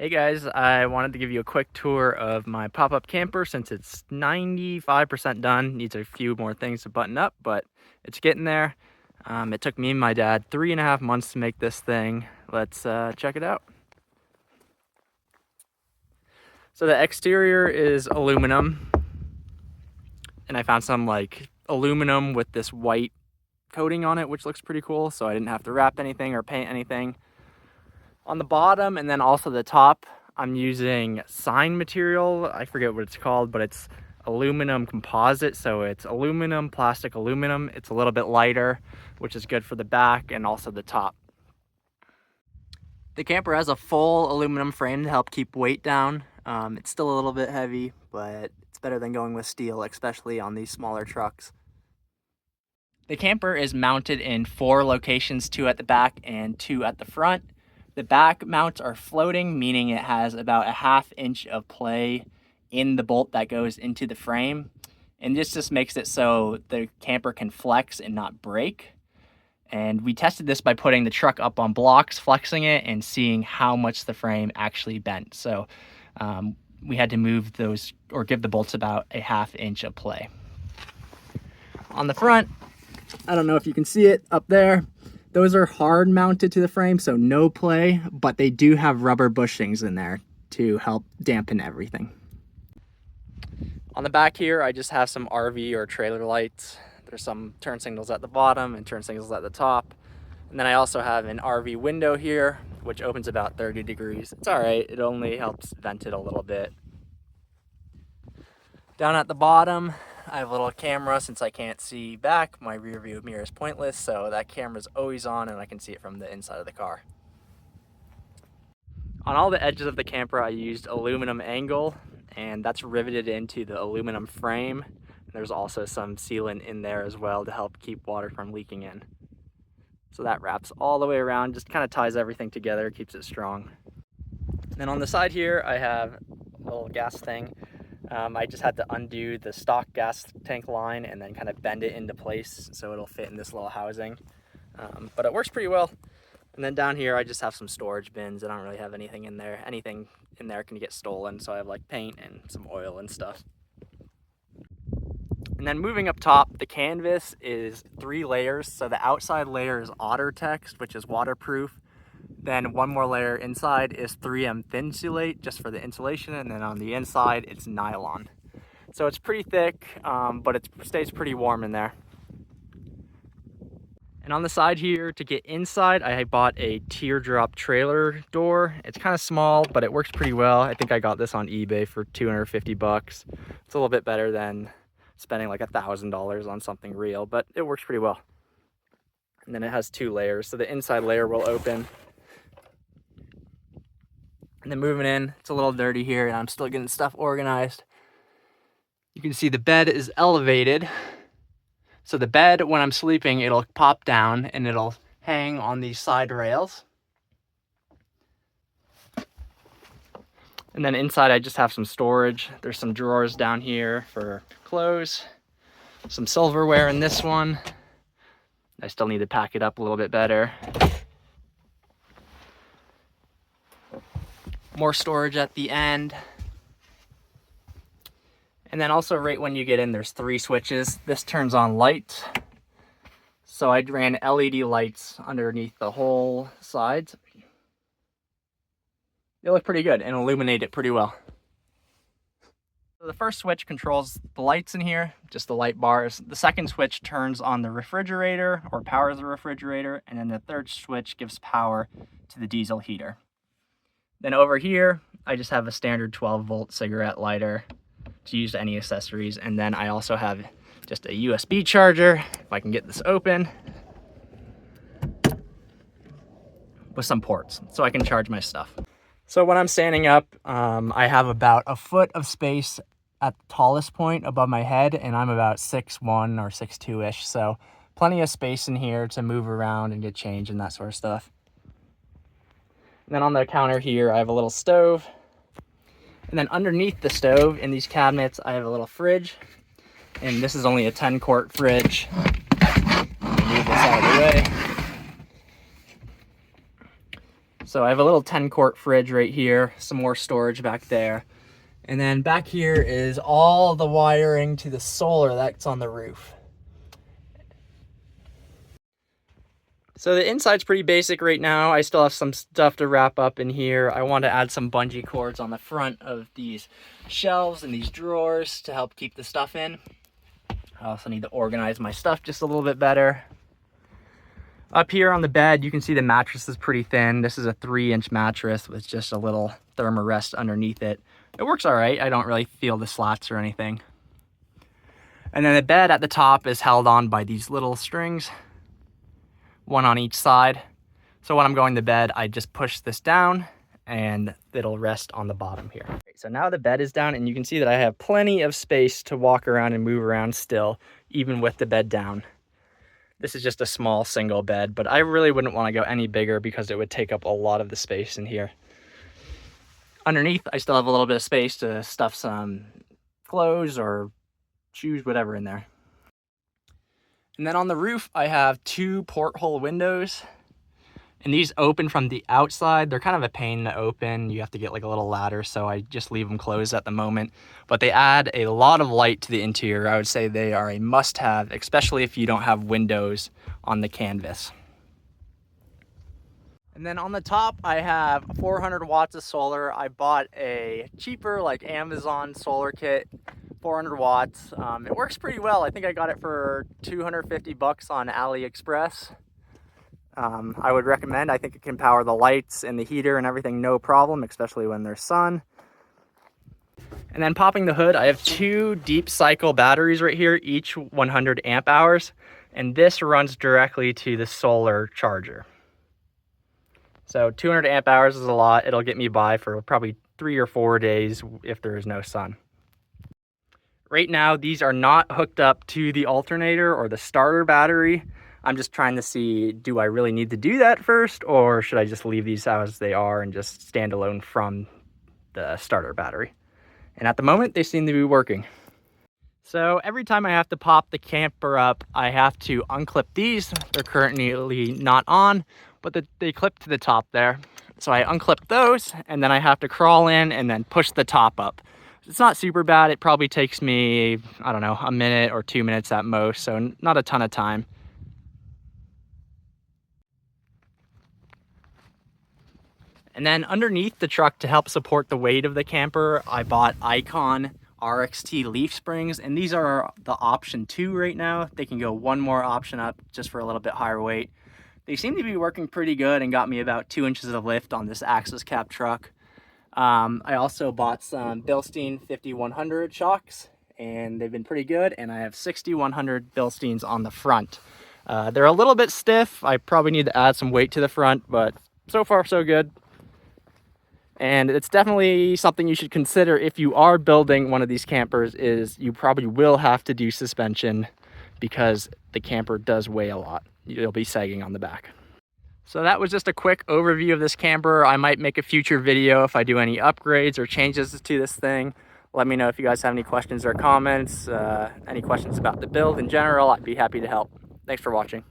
Hey guys, I wanted to give you a quick tour of my pop-up camper since it's 95% done. Needs a few more things to button up, but it's getting there. It took me and my dad 3.5 months to make this thing. Let's check it out. So the exterior is aluminum, and I found some like aluminum with this white coating on it, which looks pretty cool, so I didn't have to wrap anything or paint anything. On the bottom and then also the top, I'm using sign material. I forget what it's called, but it's aluminum composite. So it's aluminum, plastic aluminum. It's a little bit lighter, which is good for the back and also the top. The camper has a full aluminum frame to help keep weight down. It's still a little bit heavy, but it's better than going with steel, especially on these smaller trucks. The camper is mounted in 4 locations, 2 at the back and 2 at the front. The back mounts are floating, meaning it has about a 1/2 inch of play in the bolt that goes into the frame. And this just makes it so the camper can flex and not break. And we tested this by putting the truck up on blocks, flexing it, and seeing how much the frame actually bent. So we had to move those or give the bolts about a 1/2 inch of play. On the front, I don't know if you can see it up there. Those are hard mounted to the frame, so no play, but they do have rubber bushings in there to help dampen everything. On the back here, I just have some RV or trailer lights. There's some turn signals at the bottom and turn signals at the top. And then I also have an RV window here, which opens about 30 degrees. It's all right, it only helps vent it a little bit. Down at the bottom, I have a little camera. Since I can't see back, my rear view mirror is pointless, so that camera's always on and I can see it from the inside of the car. On all the edges of the camper, I used aluminum angle, and that's riveted into the aluminum frame. There's also some sealant in there as well to help keep water from leaking in. So that wraps all the way around, just kind of ties everything together, keeps it strong. Then on the side here, I have a little gas thing. I just had to undo the stock gas tank line and then kind of bend it into place so it'll fit in this little housing. But it works pretty well. And then down here, I just have some storage bins. I don't really have anything in there. Anything in there can get stolen, so I have like paint and some oil and stuff. And then moving up top, the canvas is 3 layers. So the outside layer is otter text, which is waterproof. Then one more layer inside is 3M Thinsulate, just for the insulation, and then on the inside it's nylon. So it's pretty thick, but it stays pretty warm in there. And on the side here, to get inside, I bought a teardrop trailer door. It's kind of small, but it works pretty well. I think I got this on eBay for 250 bucks. It's a little bit better than spending like $1,000 on something real, but it works pretty well. And then it has 2 layers, so the inside layer will open. And then moving in, it's a little dirty here and I'm still getting stuff organized. You can see the bed is elevated. So the bed, when I'm sleeping, it'll pop down and it'll hang on these side rails. And then inside I just have some storage. There's some drawers down here for clothes, some silverware in this one. I still need to pack it up a little bit better. More storage at the end. And then also right when you get in, there's 3 switches. This turns on lights. So I ran LED lights underneath the whole sides. They look pretty good and illuminate it pretty well. So the first switch controls the lights in here, just the light bars. The second switch turns on the refrigerator or powers the refrigerator. And then the third switch gives power to the diesel heater. Then over here, I just have a standard 12-volt cigarette lighter to use any accessories. And then I also have just a USB charger, if I can get this open, with some ports, so I can charge my stuff. So when I'm standing up, I have about a foot of space at the tallest point above my head, and I'm about 6'1" or 6'2"-ish, so plenty of space in here to move around and get changed and that sort of stuff. And then on the counter here, I have a little stove. And then underneath the stove in these cabinets, I have a little fridge. And this is only a 10-quart fridge. Move this out of the way. So I have a little 10-quart fridge right here, some more storage back there. And then back here is all the wiring to the solar that's on the roof. So the inside's pretty basic right now. I still have some stuff to wrap up in here. I want to add some bungee cords on the front of these shelves and these drawers to help keep the stuff in. I also need to organize my stuff just a little bit better. Up here on the bed, you can see the mattress is pretty thin. This is a 3-inch mattress with just a little thermarest underneath it. It works all right. I don't really feel the slats or anything. And then the bed at the top is held on by these little strings, one on each side. So when I'm going to bed, I just push this down and it'll rest on the bottom here. So now the bed is down and you can see that I have plenty of space to walk around and move around still, even with the bed down. This is just a small single bed, but I really wouldn't want to go any bigger because it would take up a lot of the space in here. Underneath, I still have a little bit of space to stuff some clothes or shoes, whatever in there. And then on the roof, I have 2 porthole windows, and these open from the outside. They're kind of a pain to open. You have to get like a little ladder, so I just leave them closed at the moment. But they add a lot of light to the interior. I would say they are a must-have, especially if you don't have windows on the canvas. And then on the top, I have 400 watts of solar. I bought a cheaper, like Amazon solar kit, 400 watts. It works pretty well. I think I got it for 250 bucks on AliExpress. I would recommend. I think it can power the lights and the heater and everything no problem, especially when there's sun. And then popping the hood, I have 2 deep cycle batteries right here, each 100 amp hours. And this runs directly to the solar charger. So 200 amp hours is a lot. It'll get me by for probably 3 or 4 days if there is no sun. Right now, these are not hooked up to the alternator or the starter battery. I'm just trying to see, do I really need to do that first, or should I just leave these as they are and just stand alone from the starter battery? And at the moment, they seem to be working. So every time I have to pop the camper up, I have to unclip these. They're currently not on, but they clip to the top there. So I unclip those, and then I have to crawl in and then push the top up. It's not super bad. It probably takes me, I don't know, a minute or 2 minutes at most, so not a ton of time. And then underneath the truck, to help support the weight of the camper, I bought Icon RXT leaf springs, and these are the option 2 right now. They can go one more option up just for a little bit higher weight. They seem to be working pretty good and got me about 2 inches of lift on this axis cab truck. I also bought some Bilstein 5100 shocks, and they've been pretty good, and I have 6100 Bilsteins on the front. They're a little bit stiff. I probably need to add some weight to the front, but so far so good. And it's definitely something you should consider if you are building one of these campers, is you probably will have to do suspension because the camper does weigh a lot. You'll be sagging on the back. So that was just a quick overview of this camper. I might make a future video if I do any upgrades or changes to this thing. Let me know if you guys have any questions or comments, any questions about the build in general. I'd be happy to help. Thanks for watching.